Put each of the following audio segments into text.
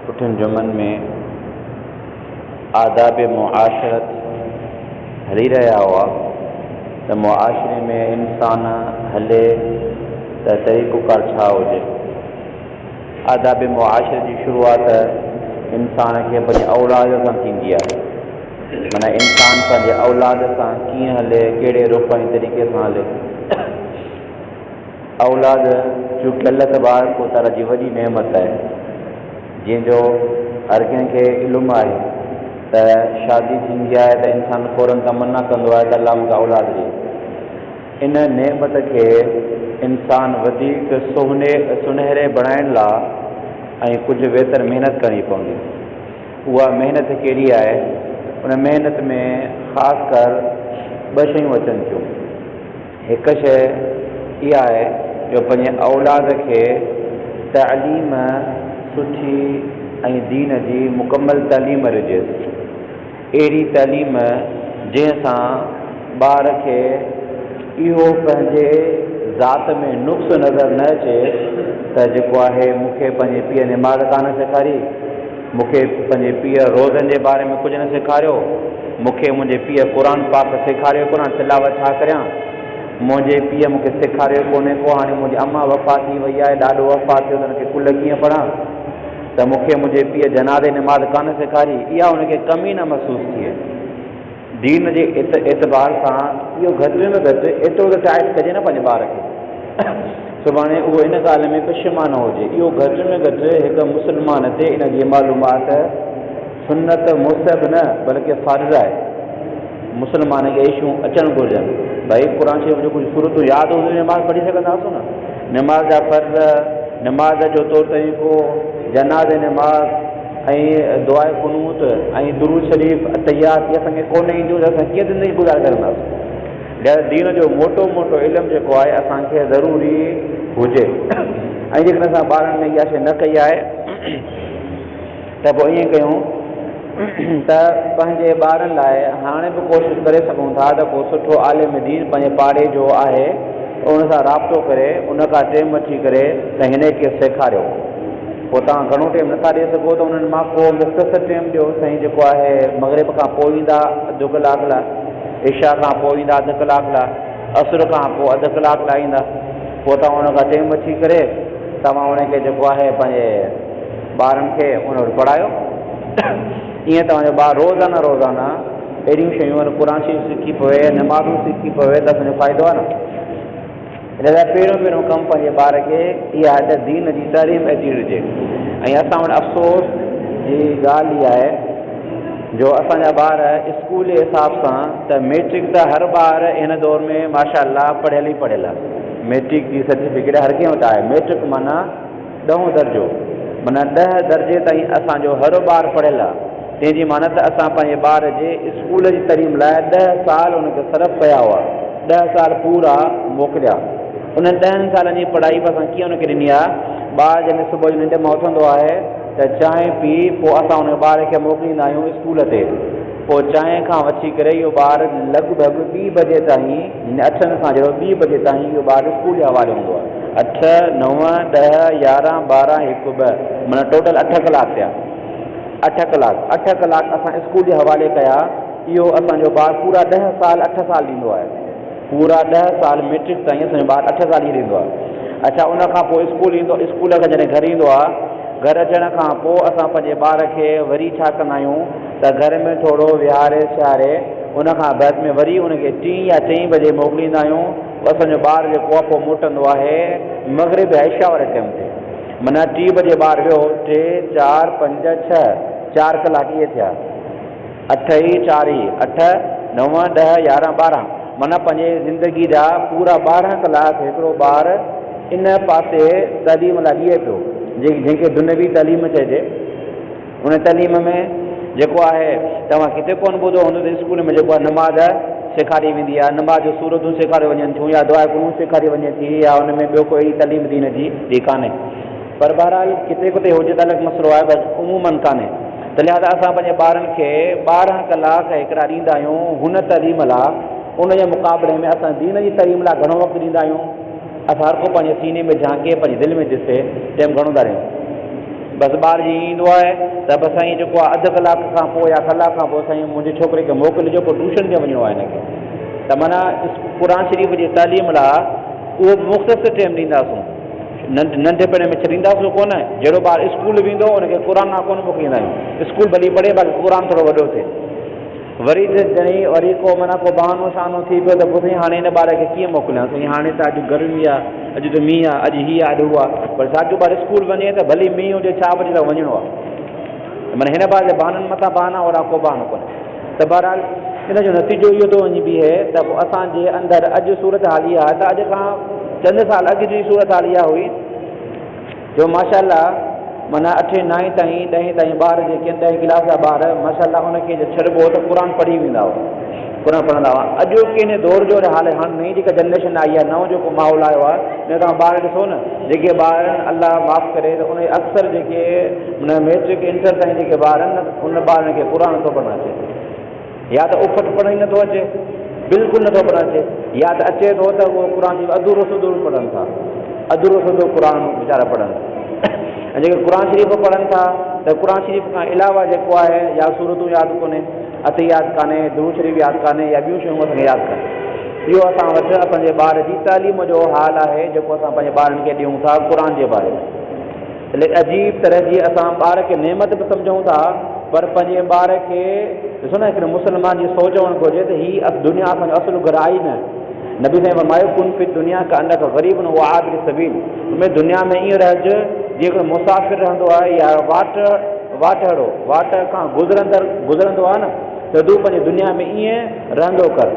पुठियुनि जुमनि में आदाब मुआशरत हली रहिया हुआ त मुआशरे में इंसान हले त तरीक़ोकार छा हुजे। आदाब मुआशरे जी शुरूआत इंसान खे पंहिंजे औलाद सां थींदी आहे। माना इंसान पंहिंजे औलाद सां कीअं हले, कहिड़े रुख ऐं तरीक़े सां हले। औलाद चूंकि अल्लाह तबारक व तआला जी वॾी नेमत आहे, जंहिंजो हर कंहिंखे इल्मु आहे त शादी थींदी आहे त इंसान फौरन तमन्ना कंदो आहे त अल्लाह मूंखे औलाद ॾे। इन नेमत खे इंसान वधीक सुनहरे बणाइण लाइ ऐं कुझु बहितर महिनत करणी पवंदी। उहा महिनत कहिड़ी आहे? उन महिनत में ख़ासि कर ॿ शयूं अचनि थियूं। हिकु शइ इहा आहे जो पंहिंजे औलाद खे तालीम सुठी ऐं दीन जी मुकमल तालीम ॾिजेसि। अहिड़ी तालीम जंहिंसां ॿार खे इहो पंहिंजे ज़ात में नुक़्स नज़र न अचे त जेको आहे मूंखे पंहिंजे पीउ निमाज़ कान सेखारी, मूंखे पंहिंजे पीउ रोज़नि जे बारे में कुझु न सेखारियो, मूंखे मुंहिंजे पीउ क़ुरान पाक सेखारियो कोन, तिलावत छा करियां, मुंहिंजे पीउ मूंखे सेखारियो कोन्हे को, हाणे मुंहिंजी अम्मा वफ़ा थी वई आहे, ॾाढो वफ़ा थियो त हुनखे कुल कीअं पढ़ां, त मूंखे मुंहिंजे पीउ जनाज़े निमाज़ कान सेखारी। इहा हुनखे कमी न महसूसु थिए। दीन जे एतबार सां इहो घटि में घटि एतिरो त टाइट कजे न पंहिंजे ॿार खे, सुभाणे उहो इन ॻाल्हि में पशेमान हुजे। इहो घटि में घटि हिकु मुस्लमान ते इन जी मालूमात सुन्नत मुस्तहब न बल्कि फ़र्ज़ आहे। मुस्लमान खे इशूं अचणु घुरिजनि। भई क़ुर शरीफ़ जो कुझु सूरतूं यादि हूंदियूं, निमाज़ पढ़ी सघंदासीं न। निमाज़ जा फ़र्ज़, निमाज़ जो तौर तरीक़ो, जनाज़ निमाज़ ऐं दुआए कुनूत ऐं दुरूद शरीफ़ तयात, इहे असांखे कोन ईंदियूं त असां कीअं ज़िंदगी गुज़ारे सघंदासीं। ग़ैर दीन जो मोटो मोटो इल्मु जेको आहे असांखे ज़रूरी हुजे। ऐं जेकॾहिं असां ॿारनि में इहा शइ न कई आहे त पोइ ईअं कयूं त पंहिंजे ॿारनि लाइ हाणे बि कोशिशि करे सघूं था त को सुठो आलिम दीन पंहिंजे पाड़े जो आहे, उन सां राब्तो करे उन खां टेम वठी करे त हिन खे सेखारियो। पोइ तव्हां घणो टाइम नथा ॾेई सघो त उन्हनि मां को मुख़्तसर टाइम ॾियो। साईं जेको आहे मग़रिब खां पोइ ईंदा अधु कलाक लाइ, इशा खां पोइ ईंदा अधु कलाक लाइ, असुर खां पोइ अधु कलाक लाइ ईंदा। पोइ तव्हां उन खां टाइम वठी करे तव्हां उनखे जेको आहे पंहिंजे ॿारनि खे उन वटि पढ़ायो। ईअं तव्हांजो ॿारु रोज़ाना अहिड़ियूं शयूं क़ुर शरीफ़ सिखी पवे, नमाज़ूं सिखी पवे त असांजो फ़ाइदो आहे न। इन लाइ पहिरियों कमु पंहिंजे ॿार खे इहा आहे त दीन जी तालीम अची हुजे। ऐं असां वटि अफ़सोस जी ॻाल्हि इहा आहे जो असांजा ॿार स्कूल जे हिसाब सां त मैट्रिक त हर ॿार हिन दौर में माशाअल्लाह पढ़ियल ई पढ़ियल आहे। मैट्रिक जी सर्टिफिकेट हर कंहिं वटि आहे। मैट्रिक माना 10हों दर्जो, माना 10 दर्जे ताईं असांजो हर ॿारु पढ़ियल आहे। तंहिंजी माना त असां पंहिंजे ॿार जे स्कूल जी तालीम लाइ 10 साल हुनखे सरफ़ कया हुआ, 10 साल पूरा मोकिलिया। उन्हनि 10 सालनि जी पढ़ाई बि असां कीअं हुनखे ॾिनी आहे। ॿारु जॾहिं सुबुह जो निंड मां उथंदो आहे त चांहि पी, पोइ असां हुन ॿार खे मोकिलींदा आहियूं स्कूल ते। पोइ चांहि खां वठी करे इहो ॿारु लॻभॻि 2 बजे ताईं, 8 खां जहिड़ो 2 बजे ताईं इहो ॿारु स्कूल जे हवाले हूंदो आहे। 8, 9, 10, 11, 12, 1, 2 माना टोटल 8 कलाक थिया। 8 कलाक असां स्कूल जे हवाले कया। इहो असांजो ॿारु पूरा 10 साल 8 साल ॾींदो आहे। पूरा 10 साल मैट्रिक ताईं असांजो ॿारु 8 साल ई ॾींदो आहे। अच्छा, उन खां पोइ स्कूल ईंदो, स्कूल खां जॾहिं घर ईंदो आहे, घर अचण खां पोइ असां पंहिंजे ॿार खे वरी छा कंदा आहियूं त घर में थोरो विहारे सिहारे उन खां बाद में वरी उनखे 3 या 4 बजे मोकिलींदा आहियूं। असांजो ॿारु जेको आहे पोइ मोटंदो आहे मग़रिब या इशा वारे टाइम ते। माना 3 बजे ॿारु वियो, 3, 4, 5, 6 4 कलाक इहे थिया। 8 ई 4 ई 8, 9, 10, 11, 12 माना पंहिंजे ज़िंदगी जा पूरा 12 कलाक हिकिड़ो ॿारु इन पासे तालीम लाइ ॾिए पियो, जंहिंखे दुनवी तालीम चइजे। उन तालीम में जेको आहे तव्हां किथे कोन ॿुधो हूंदो त स्कूल में जेको आहे नमाज़ सेखारी वेंदी आहे, नमाज़ जो सूरतूं सेखारियूं वञनि थियूं, या दुआ कुनूत सेखारी वञे थी, या हुन में ॿियो कोई तालीम दीन जी ॿी कान्हे। पर बहरहाल किथे किथे हुजे त अलॻि मसइलो आहे, बसि उमूमनि कान्हे। त लिहाज़ा असां पंहिंजे ॿारनि खे 12 कलाक हिकिड़ा ॾींदा आहियूं हुन तालीम लाइ। उन जे मुक़ाबले में असां दीन जी तालीम लाइ घणो वक़्तु ॾींदा आहियूं। असां हर को पंहिंजे सीने में झांके, पंहिंजे दिलि में ॾिसे टाइम घणो था ॾियूं। बसि ॿार जीअं ईंदो आहे त बसि साईं जेको आहे अधु कलाक खां पोइ या कलाक खां पोइ साईं मुंहिंजे छोकिरे खे मोकिलिजो, पोइ ट्यूशन ते वञिणो आहे हिनखे। त माना क़ुर शरीफ़ जी तालीम लाइ उहो मुख़्तसिर टाइम ॾींदासूं, नंढपण में छॾींदासीं कोन। जहिड़ो ॿारु स्कूल वेंदो उनखे क़ुर खां कोन मोकिलींदा आहियूं, स्कूल भली पढ़े बाक़ी क़ुर थोरो वॾो थिए। वरी वरी को माना को बहानो शहानो थी पियो त पोइ हाणे हिन ॿार खे कीअं मोकिलियां साईं, हाणे त अॼु गर्मी आहे, अॼु त मींहुं आहे, अॼु हीअं आहे, अॼु उहा आहे। पर साॻियो ॿारु स्कूल वञे त भली मींहुं हुजे 6 बजे तक वञिणो आहे। माना हिन ॿार जे बहाननि मथां बहाना ओड़ा को बहानो कोन्हे। त बहरहाल इन जो नतीजो इहो थो वञी बीहे त पोइ असांजे अंदरि अॼु सूरत हाल इहा आहे त अॼु खां चंद साल अॻु जी सूरत हाल इहा हुई जो माशाअल्लाह माना 8, 9 ताईं 10 ताईं ॿार जेके 10 क्लास जा ॿार माशाअल्लाह उनखे छॾिबो त क़ुर पढ़ी वेंदा हुआ, क़ुर पढ़ंदा हुआ। अॼु के दौर जो हाल हाणे नई जेका जनरेशन आई आहे, नओं जेको माहौल आयो आहे, न तव्हां ॿार ॾिसो न, जेके ॿार अलाह माफ़ु करे त उन अक्सर जेके मैट्रिक इंटर ताईं जेके ॿार आहिनि उन ॿारनि खे क़ुर नथो पढ़णु अचे, या त उफ़ट पढ़ण ई नथो अचे, बिल्कुलु नथो पढ़णु अचे, या त अचे थो त उहो क़ुर जी अधूरो सुधूरो पढ़नि था, अधूरो सुधूरो क़ुर वीचारा पढ़नि। ऐं जेके क़ुर शरीफ़ पढ़नि था त क़ुर शरीफ़ खां अलावा जेको आहे या सूरतूं यादि कोन्हे, अत यादि कान्हे, दुरूद शरीफ़ यादि कान्हे, या ॿियूं शयूं असांखे यादि कान्हे। इहो असां वटि असांजे ॿार जी तालीम जो हाल आहे जेको असां पंहिंजे ॿारनि खे ॾियूं था क़ुर जे बारे में। अजीब तरह जी असां ॿार खे नेमत बि सम्झूं था, पर पंहिंजे ॿार खे ॾिसो न, हिकिड़े मुस्लमान जी सोच हुअणु घुरिजे त हीअ दुनिया असांजो असुलु घर आहे ई न। नबी साईं फरमायो कुन फिर दुनिया का अंदर ग़रीब न उहा आबिर सबील, उनमें दुनिया में ईअं रहजि जीअं हिकिड़ो मुसाफ़िर रहंदो आहे या वाट खां गुज़रंदो आहे न, त तूं पंहिंजी दुनिया में ईअं रहंदो कर।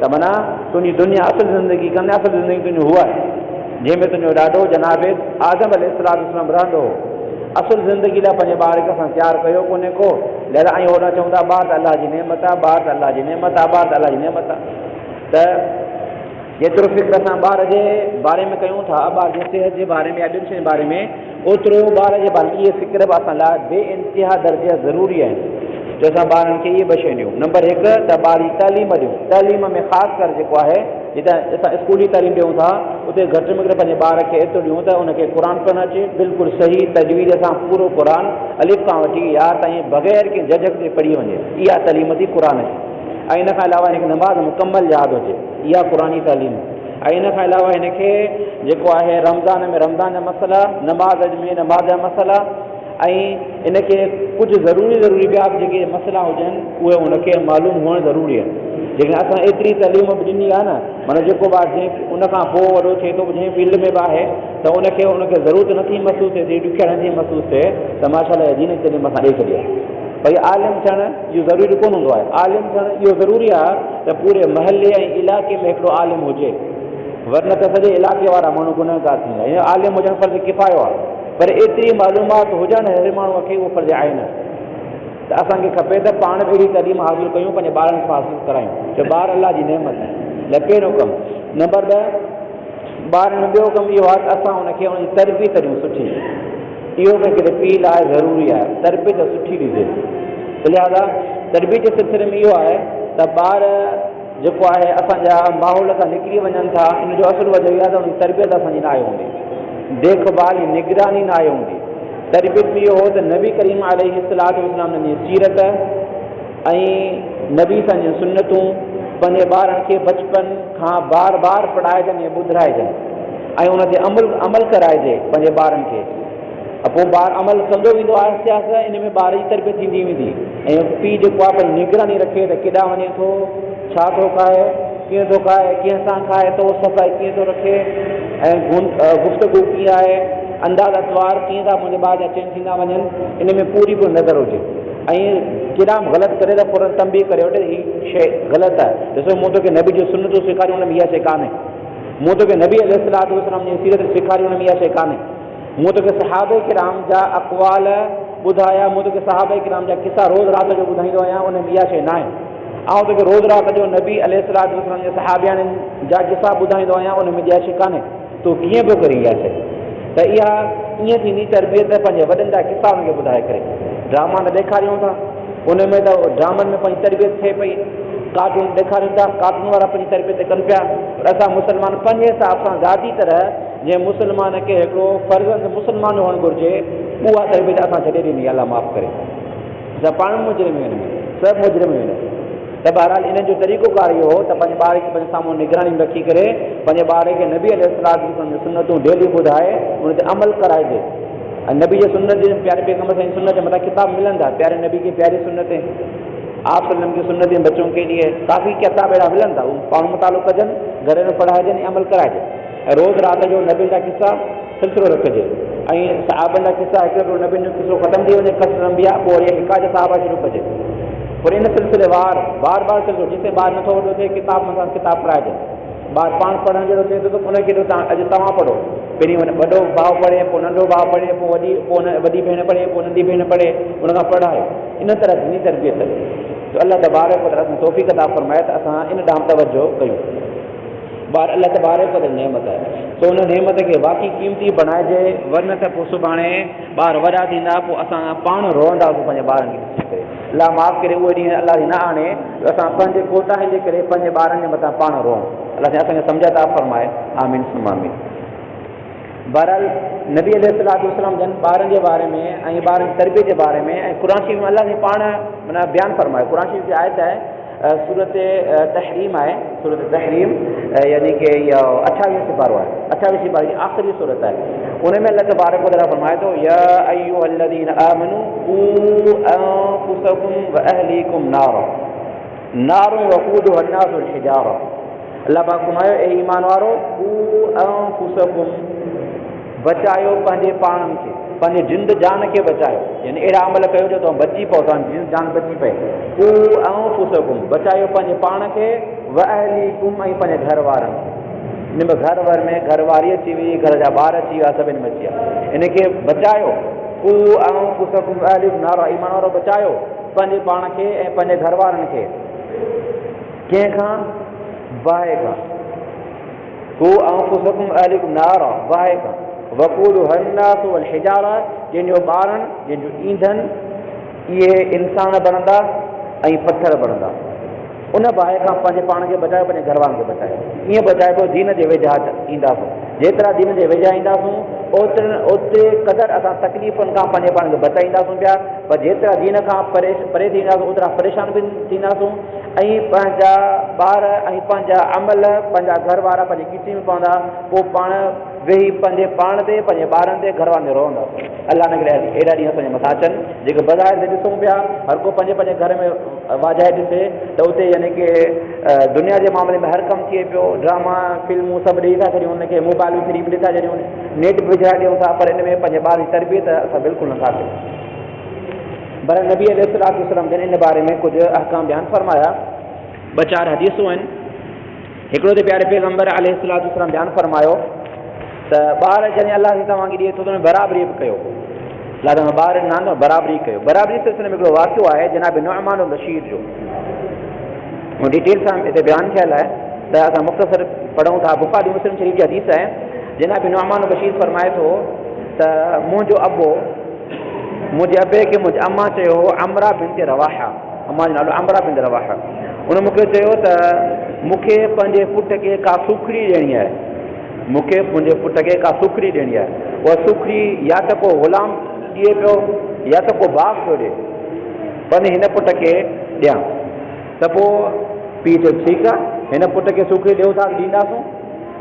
त माना तुंहिंजी दुनिया असुलु ज़िंदगी कंदे, असुलु ज़िंदगी तुंहिंजी हुआ जंहिंमें तुंहिंजो ॾाढो जनाब आदम अलैहिस्सलाम रहंदो हो। असुलु ज़िंदगी लाइ पंहिंजे ॿार खे असां तयारु कयो कोन्हे को, लिहाज़ा ऐं होॾा चऊं था ॿार त अलाह जी नेमत आहे, ॿार त अलाह जी नेमत आहे, ॿार त अलाह जी नेमत आहे। त जेतिरो फ़िक्र असां ॿार जे बारे में कयूं था, ॿार जे सिहत जे बारे में या ॿियनि शयुनि जे बारे में, ओतिरो ॿार जे बारे में इहे फ़िक्र बि असां लाइ बे इंतिहा दर्जे ज़रूरी आहिनि। जो असां ॿारनि खे इहे 2 शयूं ॾियूं। नंबर 1 त ॿार जी तालीम ॾियूं। तालीम में ख़ासि कर जेको आहे जिते असां स्कूली तालीम ॾियूं था उते घटि में घटि पंहिंजे ॿार खे एतिरो ॾियूं त उनखे क़ुर पढ़णु अचे, बिल्कुलु सही तजवीज़ सां पूरो क़ुर अलिफ खां वठी या ताईं बग़ैर कंहिं झझक ते पढ़ी वञे, इहा तालीम थी क़ुर जी। ऐं इन खां अलावा हिनखे नमाज़ मुकमल यादि हुजे, इहा क़ुरानी तालीम। ऐं इन खां अलावा हिनखे जेको आहे रमज़ान में रमज़ान जा मसइला, नमाज़ में नमाज़ जा मसइला, ऐं इनखे कुझु ज़रूरी ॿिया बि जेके मसइला हुजनि उहे उनखे मालूम हुअणु ज़रूरी आहे। जेकॾहिं असां एतिरी तालीम बि ॾिनी आहे न, माना जेको ॿारु जंहिं उनखां पोइ वॾो थिए थो जंहिं फील्ड में बि आहे त उनखे ज़रूरत नथी महसूसु थिए, ॾुखिया नथी महसूसु थिए त माशाअल्लाह दीन जी तालीम असां ॾेई छॾियो। भई आलिम थियणु इहो ज़रूरी कोन हूंदो आहे, आलिम थियणु इहो ज़रूरी आहे त पूरे महले ऐं इलाइक़े में हिकिड़ो आलिम हुजे, वरन त सॼे इलाइक़े वारा माण्हू गुनहगार थींदा। हीअं आलिम हुजणु फर्ज़ु किफ़ायो आहे, पर एतिरी मालूमात हुजनि हर माण्हूअ खे उहो फर्ज़ु आहे न। त असांखे खपे त पाण बि अहिड़ी तालीम हासिलु कयूं, पंहिंजे ॿारनि खे हासिलु करायूं, जो ॿार अलाह जी नेमत आहे। न पहिरियों कमु। नंबर 2 ॿारनि में ॿियो कमु इहो आहे त असां हुनखे हुनजी तरबियत ॾियूं सुठी। इहो बि हिकिड़े पीउ लाइ ज़रूरी आहे, तरबियत सुठी ॾिजे। लिहाज़ा तरबियत जे सिलसिले में इहो आहे त ॿार जेको आहे असांजा माहौल खां निकिरी वञनि था, इन जो असुलु वजह इहा त उनजी तरबियत असांजी न आहे हूंदी, देखभाल ऐं निगरानी न आहे हूंदी। तरबियत में इहो हो त नबी करीम अलैहिस्सलाम जी सीरत ऐं नबी सां जूं सुन्नतूं पंहिंजे ॿारनि खे बचपन खां बार बार पढ़ाइजनि ऐं ॿुधाइजनि ऐं उन ते अमल कराइजे पंहिंजे ॿारनि खे। पोइ ॿारु अमल कंदो वेंदो आहिस्ते आहिस्ते, इन में ॿार जी तरबियत थींदी वेंदी। ऐं पीउ जेको आहे पंहिंजी निगरानी रखे त केॾांहुं वञे थो, छा थो खाए, कीअं थो खाए, कीअं सां खाए थो, सफ़ाई कीअं थो रखे, ऐं गुफ़्तगू कीअं आहे, अंदाज़ अतवार कीअं था मुंहिंजे ॿार जा चेंज थींदा वञनि, इन में पूरी नज़र हुजे। ऐं केॾां ग़लति करे त फौरन तंबीह करे वठे हीअ शइ ग़लति आहे। ॾिसो मूं तोखे नबी जूं सुन्नतूं सेखारियूं, हुन में इहा शइ कान्हे। मूं तोखे नबी अलैहिस्सलाम जी सीरत सेखारी, हुन में इहा शइ कान्हे। मूं तोखे सहाबे किराम जा अक़वाल ॿुधाया, मूं तोखे सहाबे किराम जा किसा रोज़ राति जो ॿुधाईंदो आहियां, उन में इहा शइ न आहे। ऐं तोखे रोज़ राति जो नबी अलैहिस्सलाम जे सहाबियान जा किसा ॿुधाईंदो आहियां, उन में इहा शइ कान्हे। तूं कीअं पियो करी इहा शइ? त इहा ईअं थींदी तरबियत पंहिंजे वॾनि जा किसा हुनखे ॿुधाए करे। ड्रामा त ॾेखारियूं था, उन में त ड्रामनि में पंहिंजी तरबियत थिए पई, कार्टून ॾेखारियूं था, कार्टून वारा पंहिंजी तरबियत कनि पिया। पर असां मुस्लमान पंहिंजे हिसाब सां ज़ाती तरह जंहिं मुस्लमान खे हिकिड़ो फर्ज़ंद मुस्लमान हुअणु घुरिजे, उहा तरबियत असां छॾे ॾिनी, अलाह माफ़ु करे। असां पाण मुजरिम आहिनि, सभु मुजरिम आहिनि। त बहरहाल इन्हनि जो तरीक़ोकार इहो हो त पंहिंजे ॿार खे पंहिंजे साम्हूं निगरानी में रखी करे पंहिंजे ॿार खे नबी अलैहिस्सलाम जी सुन्नतूं डेली ॿुधाए उन ते अमल कराइजे। ऐं नबी जे सुन्नत जे प्यारे पैगम्बर साईं सुन्नत जे मथां किताब मिलंदा, प्यारे नबी खे प्यारी सुन्नतें, आप सल्लम की सुन्नतें बच्चों के लिए काफ़ी किताब अहिड़ा मिलनि था, उहो पाण मुतालो कजनि, घर में पढ़ाइजनि ऐं अमल कराइजे। ऐं रोज़ु राति जो नबियुनि जा किस्सा सिलसिलो रखिजे ऐं सहाबनि जा किस्सा हिकिड़ो नबियुनि जो किस्सो ख़तमु थी वञे, कसर अंबिया, पोइ वरी हिकाज सहाबा शुरू कजे, पर इन सिलसिलेवार बार बार सिलसिलो जिते ॿार नथो वॾो थिए किताब मथां किताब पढ़ाइजे। ॿार पाण पढ़ण जहिड़ो थिए थो त उनखे अॼु तव्हां पढ़ो, पहिरीं वॾो भाउ पढ़े, पोइ नंढो भाउ पढ़े, पोइ वॾी भेण पढ़े, पोइ नंढी भेण पढ़े, उनखां पढ़ायो। इन तरह दीनी तरबियत तो अल्लाह तबारक व तआला तौफ़ीक़ अता फ़रमाए त असां इन ॾांहुं तवजो कयूं। ॿार अल्लाह तबारक व तआला नेमत आहे, सो उन नेमत खे वाक़ई क़ीमती बणाइजे, वरन त पोइ सुभाणे ॿार वॾा थींदा, पोइ असां पाण रोअंदासीं पंहिंजे ॿारनि खे ॾिसी करे। अल्लाह माफ़ु करे उहे ॾींहं अल्लाह जी न आणे असां पंहिंजे कोताही जे करे पंहिंजे ॿारनि जे मथां पाण रोऊं। अल्लाह असांखे सम्झ अता फ़रमाए, आमीन सुम्मा आमीन। बहरहाल नबी अलैहिस्सलाम जन ॿारनि जे बारे में ऐं ॿारनि जी तरबियत जे बारे में ऐं क़ुरान शरीफ़ में अल्लाह ने पाण माना बयानु फ़रमायो। क़ुरान शरीफ़ जी आयत आहे सूरत तहरीम आहे, सूरत तहरीम यानी कि इहो 28 सिपारो आहे, 28 सिपारे जी आख़िरी सूरत आहे। उन में अल्लाह तबारक व तआला फ़रमाए थो या अय्युहल्लज़ीन आमनू क़ू अंफुसकुम व अहलीकुम नारन वक़ूदुहा अन्नास वल हिजारा। अल्लाह पाक फरमायो ए ईमान वारो क़ू अंफुसकुम, बचायो पंहिंजे पाणनि खे, पंहिंजे जिंद जान खे बचायो, यानी अहिड़ा अमल कयो जो तव्हां बची पओ, तव्हांजी जिंद जान बची पए। क़ू अंफुसकुम, बचायो पंहिंजे पाण खे, व अहलीकुम, ऐं पंहिंजे घर वारनि खे। इन में घर वर में घरवारी अची वई, घर जा ॿार अची विया, सभिनि में अची विया, इनखे बचायो। क़ू अंफुसकुम व अहलीकुम नारा, ईमान वारो बचायो पंहिंजे पाण खे ऐं पंहिंजे घर वारनि खे कंहिंखां? बाहि खां। क़ू अंफुसकुम व अहलीकुम नारा, बाहि खां। वक़ूदुहा अन्नास वल हिजारा, जंहिंजो ॿारनि, जंहिंजो ईंधन इहे इंसान बनंदा ऐं पत्थर बनंदा। उन बाहि खां पंहिंजे पाण खे बचायो, पंहिंजे घर वारनि खे बचायो। ईअं बचाइबो दीन जे वेझा ईंदासीं, जेतिरा दीन जे वेझा ईंदासीं ओतिरे क़दुरु असां तकलीफ़ुनि खां पंहिंजे पाण खे बचाईंदासीं पिया, पर जेतिरा दीन खां परे थींदासीं ओतिरा परेशान बि थींदासीं ऐं पंहिंजा ॿार ऐं पंहिंजा अमल, पंहिंजा घर वारा पंहिंजी किची में पवंदा, पोइ पाण वेही पंहिंजे पाण ते, पंहिंजे ॿारनि ते, घर वारनि ते रहंदासीं। अल्लाह न करे अहिड़ा ॾींहं असांजे मथां अचनि जेके बज़ारि ते ॾिसूं पिया, हर को पंहिंजे पंहिंजे घर में वाजाए ॾिसे त उते यानी कि दुनिया जे मामले में हर कमु थिए पियो, ड्रामा फिल्मूं सभु ॾेई था छॾियूं, हुनखे मोबाइलूं फ्री बि ॾेई था छॾियूं, नेट बि विझाए ॾियूं था, पर इन में पंहिंजे ॿार जी तरबियत असां बिल्कुलु नथा कयूं। पर नबी अलैहिस्सलाम जन इन बारे में कुझु अहकाम बयानु फरमाया। 2-4 हदीसूं आहिनि। हिकिड़ो त प्यारे पैगम्बर अलैहिस्सलाम बयानु फरमायो त ॿार जॾहिं अल्लाह तव्हांखे ॾिए थो त बराबरी बि कयो, अल्लाह तव्हां ॿार नानो बराबरी कयो। बराबरी सिलसिले में हिकिड़ो वाक़ियो आहे जनाब नुअमान बशीर जो, डिटेल सां हिते बयानु थियल आहे त असां मुख़्तसर पढ़ूं था। बुखारी मुस्लिम शरीफ़ जी हदीस आहे। जनाब नुअमान बशीर फरमाए थो त मुंहिंजे अबे खे मुंहिंजी अम्मा चयो हो अमरा बिनत रवाहा, अम्मा जो नालो अमरा बिनत रवाहा। उन मूंखे चयो त मूंखे पंहिंजे पुट खे का सुखड़ी ॾियणी आहे, मूंखे मुंहिंजे पुट खे का सुखड़ी ॾियणी आहे। उहा सुखड़ी या त को ग़ुलाम ॾिए पियो या त को बाग पियो ॾिए, पर हिन पुट खे ॾियां। त पोइ पीउ चयो ठीकु आहे, हिन पुट खे सुखड़ी ॾियो था ॾींदासूं।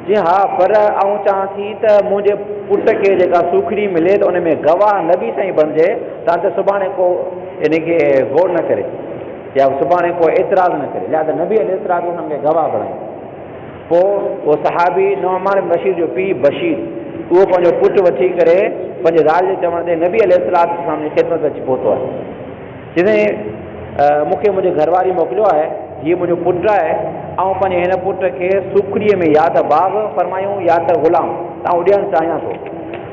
जी हा, पर आऊं चाहियां थी त मुंहिंजे पुट खे जेका सुखड़ी मिले त उन में गवाह नबी साईं बणिजे, तां त सुभाणे को इन खे गौर न करे या सुभाणे को एतिराज़ न करे, लिहाज़ा नबी अलैहिस्सलाम खे गवाह बणाए। पोइ उहो सहाबी नुअमान बशीर जो पीउ बशीर, उहो पंहिंजो पुटु वठी करे पंहिंजे ज़ाल जे चवण ते नबी अलैहिस्सलाम जी ख़िदमत में अची पहुतो आहे। जॾहिं मूंखे मुंहिंजे घरवारी मोकिलियो आहे, हीअ मुंहिंजो पुटु आहे, ऐं पंहिंजे हिन पुट खे सुखड़ीअ में या त बाग फरमायूं या त ग़ुलाम तव्हां ॾियणु चाहियां थो।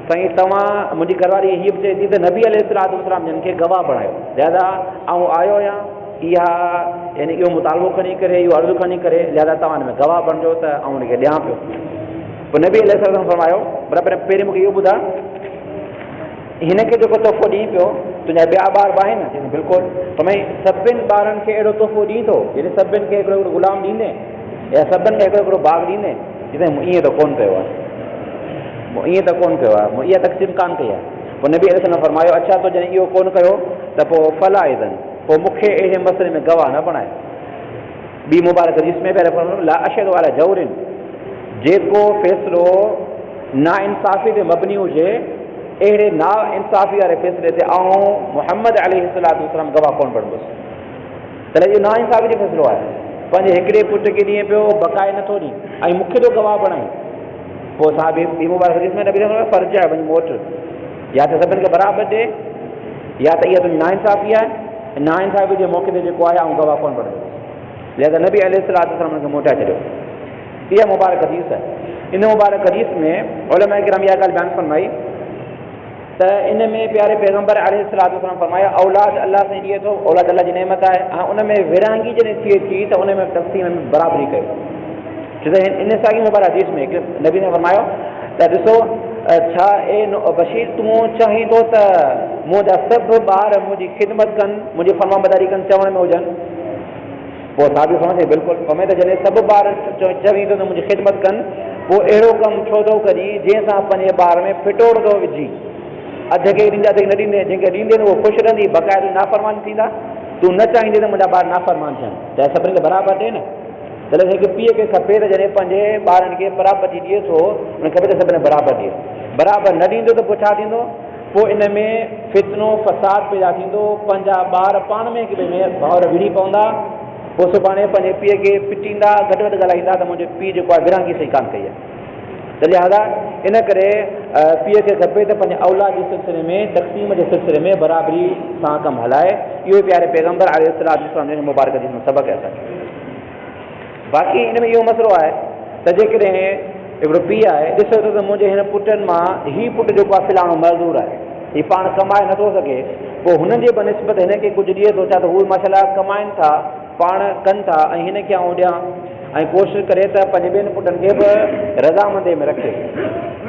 साईं तव्हां, मुंहिंजी घरवारी हीअ बि चए थी त नबी अलैहिस्सलाम जिन खे गवाह बणायो, लिहाज़ा आऊं आयो आहियां, इहा यानी इहो मुतालबो खणी करे, इहो अर्ज़ु खणी करे, लिहाज़ा तव्हां हिन में गवाह बणिजो त आऊं हुनखे ॾियां पियो। पोइ नबी अलैहिस्सलाम फरमायो बराबरि पहिरीं मूंखे इहो ॿुधा, हिन खे जेको तोहफ़ो ॾीं पियो तुंहिंजा ॿिया ॿार बि आहिनि? चई बिल्कुलु। त भई सभिनि ॿारनि खे अहिड़ो तोहफ़ो ॾींदो जॾहिं सभिनि खे हिकिड़ो हिकिड़ो ग़ुलाम ॾींदे या सभिनि खे हिकिड़ो हिकिड़ो बाग ॾींदे? चई ईअं त कोन्ह कयो आहे। मूं ईअं त कोन कयो आहे, मूं इहा तक़सीम कान कई आहे। पोइ नबी अलैहि सलाम फरमायो अच्छा तो जॾहिं इहो कोन कयो त पोइ फला इज़न, पोइ मूंखे अहिड़े मसइले में गवाह न बणाए। ॿी मुबारक हदीस में पहिरियों फरमायो ला अशहदु अला जौरिन, जेको फ़ैसिलो नाइंसाफ़ी ते मबनी हुजे अहिड़े ना इंसाफ़ी वारे फ़ैसिले ते मुहम्मद अलैहिस्सलाम गवाह कोन बणंदुसि। तॾहिं इहो नाइंसाफ़ी जो फ़ैसिलो आहे, पंहिंजे हिकिड़े पुट खे ॾींहुं पियो बकाए नथो ॾी ऐं मूंखे थो गवाह बणाए। पोइ साहिब ॿी मुबारक हदीस में नबी फर्ज़ आहे वञी मोट, या त सभिनि खे बराबरि ॾे, या त इहा तुंहिंजी नाइंसाफ़ी आहे, नाइंसाफ़ी जे मौक़े ते जेको आहे गवाह कोन बणंदुसि। लिहाज़ा नबी अलैहिस्सलाम हुनखे मोटाए छॾियो। इहा मुबारक हदीस आहे। इन मुबारक हदीस में उलमा किराम इहा ॻाल्हि बयानु फरमाई त इन में प्यारे पैगम्बर अलैहिस्सलाम फरमाया औलाद अलाह सां ॾिए थो, औलाद अलाह जी नेमत आहे, ऐं उन में विरहांगी जॾहिं थिए थी त उन में तक़सीम में बराबरी कयो। छो त इन साॻी मुबारक हदीस में नबी ने फरमायो त ॾिसो छा ए बशीर तूं चाहीं थो त मुंहिंजा सभु ॿार मुंहिंजी ख़िदमत कनि, मुंहिंजी फरमाबरदारी कनि, चवण में हुजनि। पोइ साबित समझे बिल्कुलु पवे त जॾहिं सभु ॿार चवी थो त मुंहिंजी ख़िदमत कनि, पोइ अहिड़ो कमु छो थो करी जंहिंसां पंहिंजे ॿार में फिटोड़ थो विझी, अधु खे ॾींदा अधु खे न ॾींदे, जंहिंखे ॾींदे उहो ख़ुशि रहंदी, बक़ाइदा नाफ़रमान थींदा। तूं न चाहींदे त मुंहिंजा ॿार नाफ़रमान थियनि, त सभिनी खे बराबरि ॾे न। तॾहिं हिकु पीउ खे खपे त जॾहिं पंहिंजे ॿारनि खे बराबरी ॾिए थो, उनखे खपे त सभिनी बराबरि ॾिए। बराबरि न ॾींदो त पोइ छा थींदो, पोइ इन में फितनो फ़साद पैदा थींदो, पंहिंजा ॿार पाण में हिक ॿिए में भाउर विड़ी पवंदा, पोइ सुभाणे पंहिंजे पीउ खे पिटींदा, घटि वधि ॻाल्हाईंदा त मुंहिंजो पीउ जेको आहे विरहांगी सही कान कई आहे। त लिहाज़ा इन करे पीउ खे खपे त पंहिंजे औलाद जे सिलसिले में, तक़सीम जे सिलसिले में बराबरी सां कमु हलाए। इहो प्यारे पैगम्बर अलैहिस्सलाम जो मुबारक हदीस में सबक़ आहे असांखे। बाक़ी इन में इहो मसइलो आहे त जेकॾहिं हिकिड़ो पीउ आहे ॾिसो थो त मुंहिंजे हिन पुटनि मां हीउ पुटु जेको आहे फिलाणो मज़दूर आहे, हीउ पाण कमाए नथो सघे, पोइ हुननि जे बनिस्बत हिन खे कुझु ॾिए थो, छा त हू माशाल्लाह कमाइनि था, पाण कनि था, ऐं हिन खे आउं ॾियां, ऐं कोशिशि करे त पंहिंजे ॿियनि पुटनि खे बि रज़ामंदी में रखे,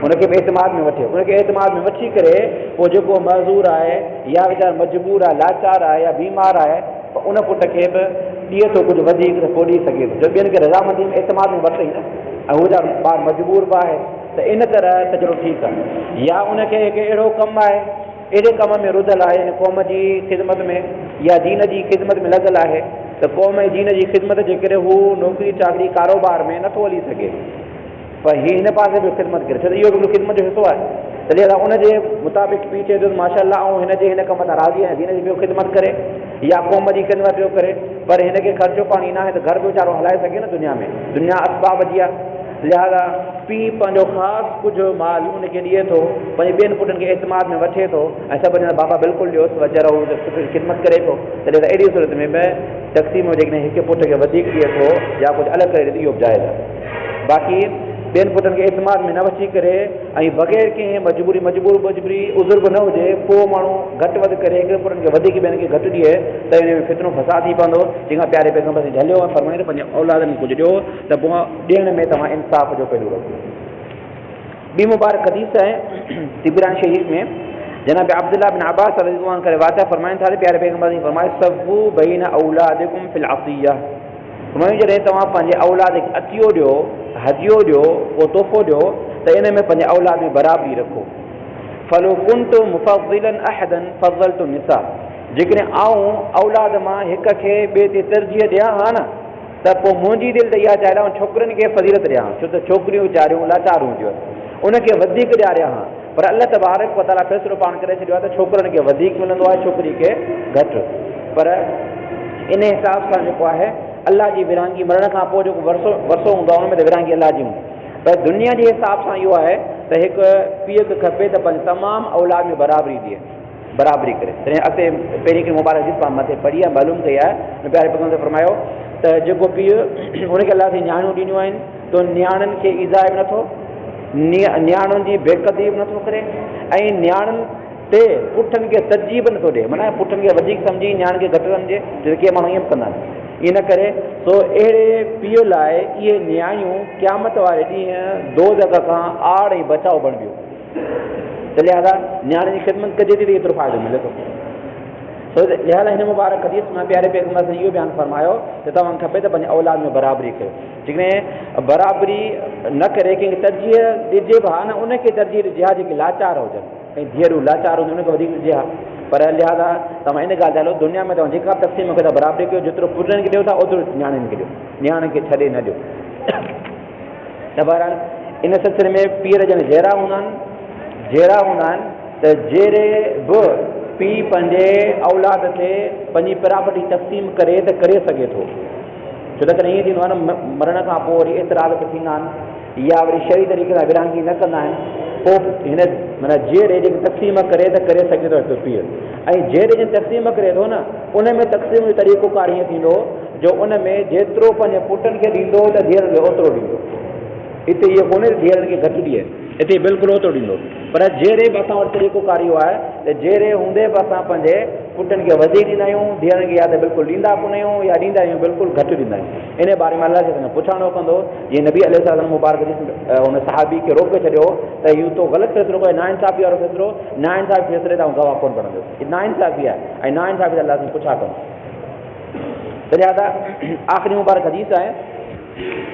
हुनखे बि एतमाद में वठे। उनखे एतमाद में वठी करे पोइ जेको मज़दूर आहे या वीचारो मजबूर आहे, लाचार आहे या बीमार आहे, त उन पुट खे बि ॾिए थो कुझु वधीक त पोइ ॾेई सघे थो, जो ॿियनि खे रज़ामंदी में एतमाद में वठे न, ऐं हू ॿार मजबूर बि आहे, त इन तरह त चलो ठीकु आहे। या उनखे हिकु अहिड़ो कमु आहे, अहिड़े कम में रुधल आहे, क़ौम जी ख़िदमत में या दीन जी ख़िदमत में लॻल आहे, त क़ौम जी दीन जी ख़िदमत जे करे हू नौकिरी चाकरी कारोबार में नथो हली सघे, पर हीअ हिन पासे बि ख़िदमत करे, छो त इहो बि ख़िदमत जो हिसो आहे। त लिहाज़ा उनजे मुताबिक़ पीउ चए थो माशाअल्लाह ऐं हिन जे हिन कम तां राज़ी आहियां, दीन जी ॿियो ख़िदमत करे या क़ौम जी ख़िदमत ॿियो करे, पर हिनखे ख़र्चो पाणी न आहे त घर बि वीचारो हलाए सघे न दुनिया में, दुनिया असबाब जी आहे। लिहाज़ा पीउ पंहिंजो ख़ासि कुझु माल उनखे ॾिए थो, पंहिंजे ॿियनि पुटनि खे एतमाद में वठे थो, ऐं सभु चवंदा बाबा बिल्कुलु ॾियोसि वीचारो सुठी ख़िदमत करे थो, तॾहिं त अहिड़ी सूरत में बि तक़सीम जेकॾहिं हिकु पुट खे वधीक ॾिए थो या कुझु अलॻि करे ॾिए, इहो बि जाइज़ आहे। बाक़ी ॿियनि पुटनि खे एतमाद में न वठी करे ऐं बग़ैर कंहिं मजबूरी उज़ुर बि न हुजे, पोइ माण्हू घटि वधि करे हिकु पुटनि खे वधीक ॿियनि खे घटि ॾिए त हिन में फितनो फसाद थी पवंदो। जंहिंखां प्यारे पैगम्बर से झलियो आहे, फरमाईंदो पंहिंजे औलादनि खे कुझु ॾियो त पोइ ॾियण में तव्हां इंसाफ़ जो पहलू रखो। ॿी मुबारक हदीस आहे तिबरानी शरीफ़ में, जनाब अब्दुल्लाह बिन अब्बास रज़ियल्लाहु अन्हु करे वाक़िआ फरमाइनि था, प्यारे पैगम्बर ने फरमाया सब्बू बैन औलादिकुम फिल अतिया, जॾहिं तव्हां पंहिंजे औलाद खे अतियो ॾियो, हदियो ॾियो, पोइ तोहफ़ो ॾियो, त इन में पंहिंजे औलाद में बराबरी रखो। फलो कुंतु मुफ़ज़िलन अहदन फ़ज़लतु निसा, जेकॾहिं आऊं औलाद मां हिक खे ॿिए ते तरजीह ॾियां हा न, त पोइ मुंहिंजी दिलि त इहा चाहींदा छोकिरियुनि खे फज़ीलत ॾियां, छो त छोकिरियूं वीचारियूं लाचार हूंदियूं, उनखे वधीक ॾियारियां हा, पर अल्लाह तबारक व तआला फ़ैसिलो पाण करे छॾियो आहे त छोकिरनि खे वधीक मिलंदो आहे, छोकिरी खे घटि। पर इन हिसाब सां जेको आहे अलाह जी विरहांगी मरण खां पोइ जेको वरसो हूंदो आहे, हुन में त विरहांगी अलाह जी हूंदी, पर दुनिया जे हिसाब सां इहो आहे त हिकु पीउ खे खपे त पंहिंजे तमामु औलाद में बराबरी ॾिए, बराबरी करे। तॾहिं अॻिते पहिरीं हिकिड़ी मुबारक हदीस पाण मथे पढ़ी आहे, मालूम कई आहे, प्यारे पैगम्बर ने फरमायो त जेको पीउ हुनखे अलाह जी नियाणियूं ॾिनियूं आहिनि, त नियाणियुनि खे ईज़ा बि नथो, नियाणियुनि जी बेक़दरी बि नथो करे, ऐं नियाणियुनि ते पुठनि खे तरजीह बि नथो ॾिए, माना पुठनि खे वधीक सम्झी नियाणियुनि खे घटि सम्झे, जो के माण्हू ईअं बि कंदा आहिनि। ईअं न करे सो अहिड़े पीउ लाइ इहे नियाणियूं क़यामत वारे ॾींहुं दोज़ख खां आड़ ऐं बचाव बणिबियूं। त लिहाज़ा नियाणे जी ख़िदमत कजे थी त एतिरो फ़ाइदो मिले थो। सो लिहाज़ा हिन मुबारक हदीस में प्यारे पैगंबर ने इहो बयानु फरमायो त तव्हांखे खपे त पंहिंजे औलाद में बराबरी कयो। जेकॾहिं बराबरी न करे कंहिंखे तरजीह ॾिजे बि हा न, उनखे तरजीह ॾिजे हा जेके लाचार हुजनि, ऐं धीअरूं लाचार हुजनि उनखे वधीक ॾिजे हा। पर लिहाज़ा तव्हां इन ॻाल्हि हलो दुनिया में तव्हां जेका तक़सीम कयो था बराबरी कयो, जेतिरो पुटनि खे ॾियो था ओतिरो नियाणियुनि खे ॾियो, नियाणियुनि खे छॾे न ॾियो। त बहरहाल इन सिलसिले में पीअर ॼण जहिड़ा हूंदा आहिनि त जहिड़े बि पीउ पंहिंजे औलाद ते पंहिंजी प्रॉपर्टी तक़सीम करे त करे सघे थो। छो त कॾहिं ईअं थींदो आहे न, मरण खां पोइ वरी एतिराज़ थींदा आहिनि या वरी शही तरीक़े सां विरहांगी न कंदा आहिनि, पोइ हिन माना जहिड़े जेके तक़सीम करे त करे सघे थो हिकु पीउ, ऐं जहिड़े जे तक़सीम करे थो न उन में तक़सीम जो तरीक़ोकार ईअं थींदो जो उन में जेतिरो पंहिंजे पुटनि खे ॾींदो त धीअरुनि खे ओतिरो ॾींदो। हिते इहो कोन्हे धीअरुनि खे घटि ॾिए, हिते बिल्कुलु ओतिरो ॾींदो। पर जहिड़े बि असां वटि तरीक़ोकार इहो आहे त जहिड़े हूंदे बि असां पंहिंजे पुटनि खे वधीक ॾींदा आहियूं, धीअरुनि खे या त बिल्कुलु ॾींदा कोन आहियूं या ॾींदा आहियूं बिल्कुलु घटि ॾींदा आहियूं। इन बारे में अलाह खे पुछाणो कंदो, जीअं नबी अलैहिस्सलाम मुबारक हुन सहाबी खे रोके छॾियो त इहो तो ग़लति फ़ैसिलो कयो, नाइंसाफ़ी वारो फ़ैसिलो, नाइंसाफ़ी फ़ैसिले तां गवाह कोन बणंदो, हीअ नाइंसाफ़ी आहे ऐं नाइंसाफ़ी त अलाह खे पुछा कंदो। त लिहाज़ा आख़िरी मुबारक हदीस आहे,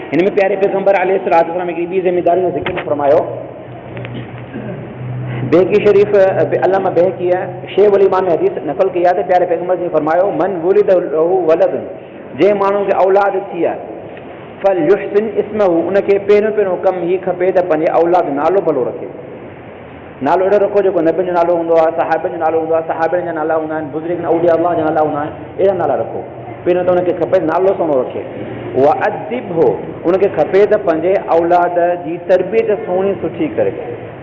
हिन में प्यारे पैगंबर अलैहिस्सलाम हिकिड़ी ॿी ज़िमेदारी जो ज़िक्र फरमायो। बेहकी शरीफ़ अल्लामा बेहकी शेख वली ईमान में हदीस नक़ल कई आहे त प्यारे पैगंबर जी फरमायो, मन वुलिद लहू वलद, जंहिं माण्हू खे औलाद थी आहे फल युहसिन इस्महू, उनखे पहिरियों कमु हीअ खपे त पंहिंजे औलाद नालो भलो रखे। नालो अहिड़ो रखो जेको नबियुनि जो नालो हूंदो आहे, सहाबनि जो नालो हूंदो आहे, सहाबनि जा नाला हूंदा आहिनि, बुज़ुर्ग औलिया अल्लाह जा नाला हूंदा आहिनि, अहिड़ा नाला रखो। पहिरियों त उनखे खपे नालो सुहिणो रखे। उहा अदिब हो, उनखे खपे त पंहिंजे औलाद जी तरबियत सुहिणी सुठी करे।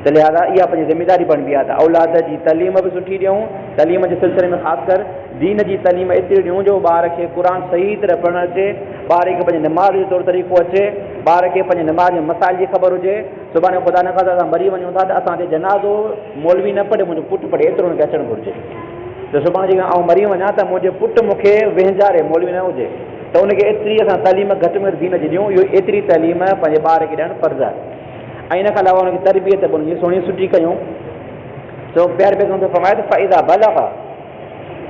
त लिहाज़ा इहा पंहिंजी ज़िमेदारी बणबी आहे त औलाद जी तइलीम बि सुठी ॾियूं, तइलीम जे सिलसिले में ख़ासि कर दीन जी तइलीम एतिरी ॾियूं जो ॿार खे क़ुर सही तरह पढ़णु अचे, ॿार खे पंहिंजे नमाज़ जो तौरु तरीक़ो अचे, ॿार खे पंहिंजे नमाज़ जे मसाइल जी ख़बर हुजे। सुभाणे ख़ुदा न ख़ास्ता असां मरी वञूं था त असांजे जनाज़ो मौलवी न पढ़े, मुंहिंजो पुटु पढ़े, एतिरो हुनखे अचणु घुरिजे। त सुभाणे जेका आउं मरी वञा त मुंहिंजो पुटु मूंखे विहिंजारे, मौलवी न हुजे, त उनखे एतिरी असां तइलीम घटि में घटि दीन जी ॾियूं। इहो एतिरी तइलीम पंहिंजे ॿार खे ॾियणु फ़र्ज़ु आहे। ऐं इन खां अलावा हुनखे तरबियत बि हुनजी सुहिणी सुठी कयूं। सो प्यारे पैगंबर फरमाए त फ़ाइदा बलग़,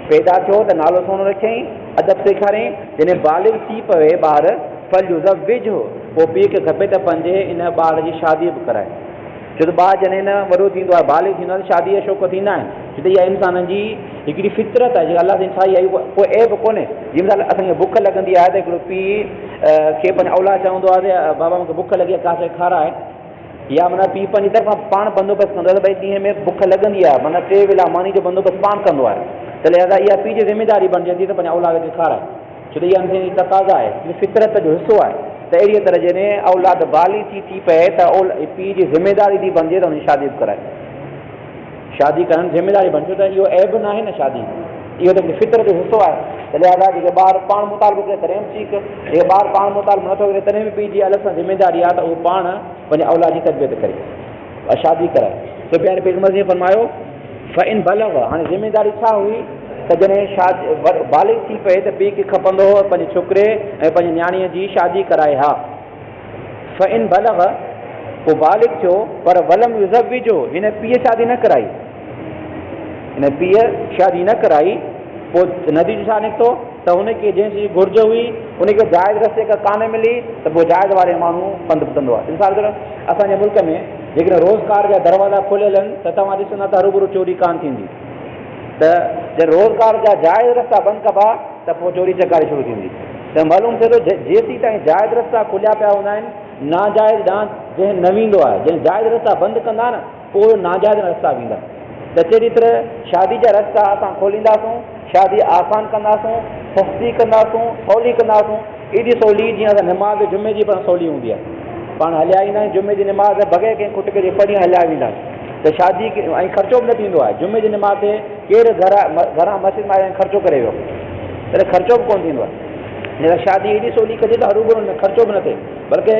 पैदा थियो त नालो सुहिणो रखियईं, अदब सेखारियईं, जॾहिं बालिग़ थी पवे ॿार फल युज़व्विज हो, पोइ पीउ खे खपे त पंहिंजे इन ॿार जी शादी बि कराए। छो त ॿारु जॾहिं न वॾो थींदो आहे, बालिग़ थींदो आहे, शादीअ जा शौक़ थींदा आहिनि। छो त इहा इंसान जी हिकिड़ी फितरत आहे, जेका अलाह सां ठाही आहे, कोई ऐब कोन्हे। जंहिं महिल असांखे बुख लॻंदी आहे त हिकिड़ो पीउ खे पंहिंजे औलाद चवंदो आहे त बाबा मूंखे बुख लॻी आहे, का शइ खाराए, या माना पीउ पंहिंजी तरफ़ां पाण बंदोबस्तु कंदो आहे त भई ॾींहं में बुख लॻंदी आहे, माना 3 वेला मानी जो बंदोबस्तु पाण कंदो आहे। त लिहाज़ा इहा पीउ जी ज़िमेदारी बणिजे थी त पंहिंजे औलाद खे खाराए, छो त इहा इंसान जी तक़ाज़ा आहे, फितरत जो हिसो आहे। त अहिड़ीअ तरह जॾहिं औलाद बालिग़ थी पए त पीउ जी ज़िमेदारी थी बणिजे त हुनजी शादी बि कराए। शादी करणु ज़िमेदारी बणिजे, त इहो ऐब न आहे न शादी, इहो त फितरत जो हिसो आहे। त लिहाज़ा जेके ॿार पाण मुतालबो करे तॾहिं बि ठीकु, जेके ॿार पाण मुतालबो नथो करे तॾहिं बि पीउ जी अलॻि सां ज़िमेदारी आहे त उहो पाण पंहिंजे औलाद जी तरबियत करे, शादी कराए। त प्यारे पैगंबर जी फरमायो फ़इन बलग़, हाणे ज़िमेदारी छा हुई त जॾहिं शादी बालिग़ थी पए त पीउ खे खपंदो हो पंहिंजे छोकिरे ऐं पंहिंजे नियाणीअ जी शादी कराए। हा फ़इन बलग़, पोइ बालिग़ थियो पर वलम युज़व्विज, हिन पीउ शादी न कराई, हिन पीउ शादी न कराई, पोइ नतीजो छा निकितो त हुनखे जंहिंजी घुर्ज हुई उनखे जाइज़ रस्ते खां कान मिली, त पोइ जाइज़ वारे माण्हू पंधु कंदो आहे। इंसान असांजे मुल्क में जेकॾहिं रोज़गार जा दरवाज़ा खुलियल आहिनि त तव्हां ॾिसंदा त हरूभरू चोरी कान थींदी, त जॾहिं रोज़गार जा जाइज़ रस्ता बंदि कबा त पोइ चोरी चकारी शुरू थींदी। त मालूम थिए थो जेसीं ताईं जाइज़ रस्ता खुलिया पिया हूंदा आहिनि, नाजाइज़ ॾांहुं जंहिं न वेंदो आहे, जंहिं जाइज़ रस्ता बंदि कंदा न पोइ नाजाइज़ रस्ता वेंदा। त तहिड़ी तरह शादी जा रस्ता असां खोलींदासूं, शादी आसान कंदासूं, सस्ती कंदासूं, सवली कंदासूं, एॾी सवली जीअं असां निमाज़ जुमे जी पाण सवली हूंदी आहे, पाण हलिया ईंदा आहियूं जुमे जी निमाज़ बग़ैर कंहिं खुटके जे पढ़ी हलिया वेंदा आहियूं। त शादी ऐं ख़र्चो बि न थींदो आहे, जुमे जी निमाज़ ते केरु घरां मस्जिद मां ख़र्चो करे वियो, तॾहिं ख़र्चो बि कोन थींदो आहे। जॾहिं शादी एॾी सवली कजे त हरूभरू में ख़र्चो बि न थिए, बल्कि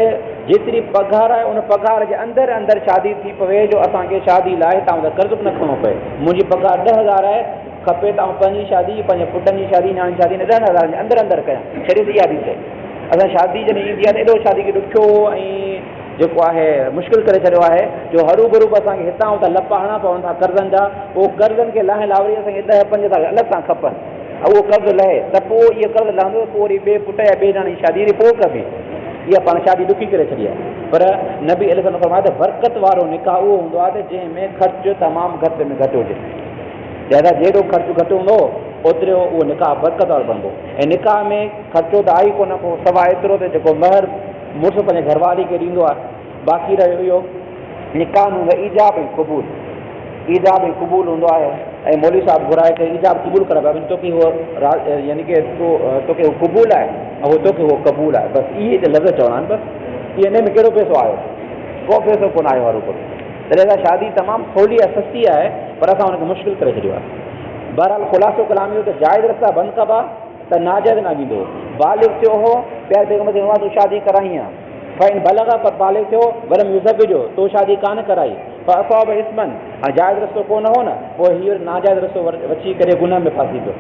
जेतिरी पघार आहे उन पघार जे अंदरि अंदरि शादी थी पवे जो असांखे शादी लाइ तव्हां कर्ज़ बि न खणणो पए। मुंहिंजी पघार 10,000 आहे, खपे तव्हां पंहिंजी शादी, पंहिंजे पुटनि जी शादी, नियाणी शादी 10,000 जे अंदरि अंदरि कयां, शरीयत इहा बि थिए। असां शादी जॾहिं ईंदी आहे त एॾो शादी खे ॾुखियो ऐं जेको आहे मुश्किल करे छॾियो आहे जो हरू भरू बि असांखे हितां हुतां लप हणा पवनि था कर्ज़नि जा, पोइ कर्ज़नि खे लाहे लावरी असांखे 10-5 साल अलॻि सां खपनि, उहो कर्ज़ लहे त पोइ इहे कर्ज़ लहंदो, पोइ वरी ॿिए पुट या ॿिए ॼणे शादी वरी पोइ कबी, इहा पाण शादी ॾुखी करे छॾी आहे। पर नबी अलैहि सलाम फरमाए त बरकत वारो निकाह उहो हूंदो आहे त जंहिंमें ख़र्चु तमामु घटि में घटि हुजे, ज़्यादा जेॾो ख़र्चु घटि हूंदो ओतिरो उहो निकाह बरकत वारो बनंदो। ऐं निकाह में ख़र्चो त आहे ई कोन को, सवाइ एतिरो त जेको महर मुड़ुसु पंहिंजे घरवारी खे ॾींदो आहे, बाक़ी रहियो इहो निकाह में हूंदो ईजाब ऐं क़बूल, ईजाब ऐं क़बूल हूंदो आहे। ऐं मौलवी साहिबु घुराए करे ईजाब क़बूल करणु पिया, तोखे उहो यानी की तोखे उहो क़बूल आहे ऐं उहो तोखे उहो क़बूल आहे, बसि इहे त लफ़्ज़ चवणा आहिनि बसि, इहे हिन में कहिड़ो पैसो आयो, को पैसो कोन आयो वारो को। तॾहिं त शादी तमामु सवली आहे, सस्ती आहे, पर असां हुनखे मुश्किल करे छॾियो आहे। बहरहाल ख़ुलासो कलाम इहो त जाइज़ रस्ता बंदि कबा त नाजाइज़ न वींदो। बालिग़ थियो हो प्यार पैगम्बर चयो तूं शादी कराई आहे, फ़इन बलग़ पर बालिग़ थियो वरम युज़ब जो तो शादी कान कराई फ़असाब इस्मन, हाणे जाइज़ रस्तो कोन हो न, पोइ हीअ नाजाइज़ रस्तो अची करे गुनाह में फासी पियो,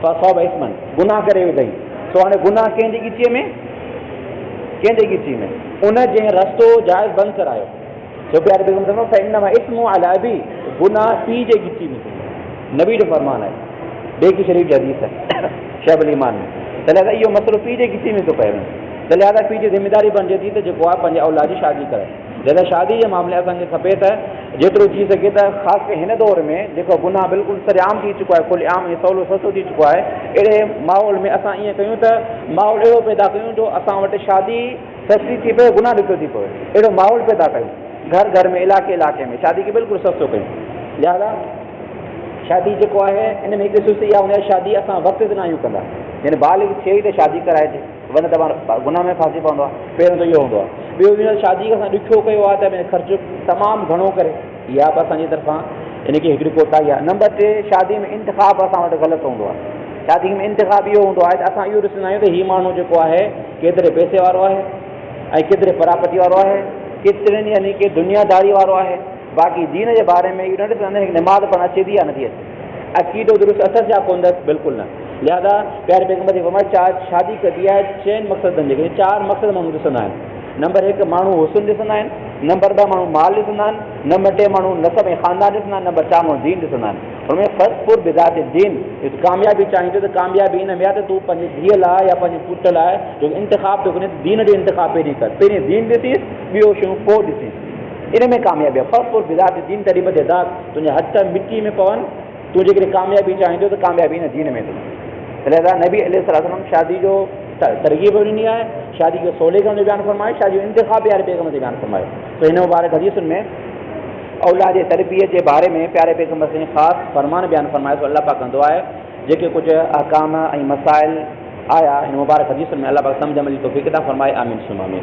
फ़असाब इस्मन गुनाह करे विधई। सो हाणे गुनाह कंहिंजी ॻिचीअ में, कंहिंजे ॻिची में, उन जंहिं रस्तो जाइज़ बंदि करायो, छो प्यारे पैगम्बर फ़इन्नमा इस्मु अला अबी, गुनाह पीउ जे ॻिची में, नबी जो फरमान आहे, बेकी शरीफ़ जी हदीस आहे शहबुल ईमान में। त लिहाज़ा इहो मसइलो पीउ जे ॻिची में थो पए, त लिहाज़ा पीउ जी ज़िमेदारी बणिजे थी त जेको आहे पंहिंजे औलाद जी शादी करे। लिहाज़ा शादी जे मामले असांखे खपे त जेतिरो थी सघे त ख़ासि करे हिन दौर में जेको गुनाह बिल्कुलु सरेआम थी चुको आहे, खुले आम ऐं सवलो सस्तो थी चुको आहे, अहिड़े माहौल में असां ईअं कयूं त माहौल अहिड़ो पैदा कयूं जो असां वटि शादी सस्ती थी पए, गुनाह ॾुखियो थी पए, अहिड़ो माहौल पैदा कयूं, घर घर में इलाइक़े में शादी खे बिल्कुलु सस्तो कयूं। लिहाज़ा शादी जेको आहे इन में हिकु ख़ुशी इहा हूंदी आहे, शादी असां वक़्त ते न आहियूं कंदा, यानी बालिग़ थिए ई त शादी कराइजे, वञ त गुनाह में फासी पवंदो आहे, पहिरियों त इहो हूंदो आहे। ॿियो बि शादी खे असां ॾुखियो कयो आहे त ख़र्चु तमामु घणो करे, इहा बि असांजी तरफ़ां इनखे हिकिड़ी कोताही आहे। नंबर 3, शादी में इंतिख़ाब असां वटि ग़लति हूंदो आहे। शादी में इंतिख़ाब इहो हूंदो आहे त असां इहो ॾिसंदा आहियूं त हीउ माण्हू जेको आहे केतिरे पैसे वारो आहे ऐं केतिरे परापति वारो आहे, केतिरनि यानी की दुनियादारी वारो आहे, बाक़ी दीन जे बारे में इहो न ॾिसंदा आहिनि निमाज़ पण अचे थी या नथी अचे, अक़ीदो दुरुस्त अथसि या कोन अथसि, बिल्कुलु न। लिहाज़ा प्यारे पैगम्बर जी फरमाइश शादी कबी आहे 4 मक़सदनि जेके 4 मक़सद माण्हू ॾिसंदा आहिनि। नंबर 1 माण्हू हुस्न ॾिसंदा आहिनि, नंबर 2 माण्हू माल ॾिसंदा आहिनि, नंबर 3 माण्हू नसब ऐं ख़ानदान ॾिसंदा आहिनि, नंबर 4 माण्हू दीन ॾिसंदा आहिनि। हुनमें फ़र्क़ु बिज़ात दीन, कामयाबी चाहींदो त कामयाबी इन में आहे त तूं पंहिंजी धीअ लाइ या पंहिंजे पुट लाइ जो इंतिख़ाब थो करे दीन जो इंतिख़ाब पहिरीं कर, पहिरीं दीन ॾिसीस, ॿियो शयूं पोइ ॾिसीस, इन में कामयाबी आहे। फ़र्क़ु बिज़ात दीन तॾहिं मज़ेदार, तुंहिंजा हथ मिटी में पवनि, तूं जेकॾहिं कामयाबी चाहींदो त कामयाबी न दीन में थी। लिहाज़ा नबी अलैहिस्सलाम शादी जो तरगीब ॾिनी आहे, शादी खे सवले करण जो बयानु फरमायो, शादी जो इंतिख़ाब प्यारे पैगम्बर ते बयानु फरमायो। त हिन मुबारक हदीसुनि में औलाद जे तरबियत जे बारे में प्यारे पैगम्बर से ख़ासि फरमान बयानु फरमायो। अल्लाह पाक कंदो आहे जेके कुझु अहकाम ऐं मसाइल आया हिन मुबारक हदीसुनि में, अल्लाह पाक सम्झ में तौफ़ीक़ अता फरमाए। आमीन सुम आमीन।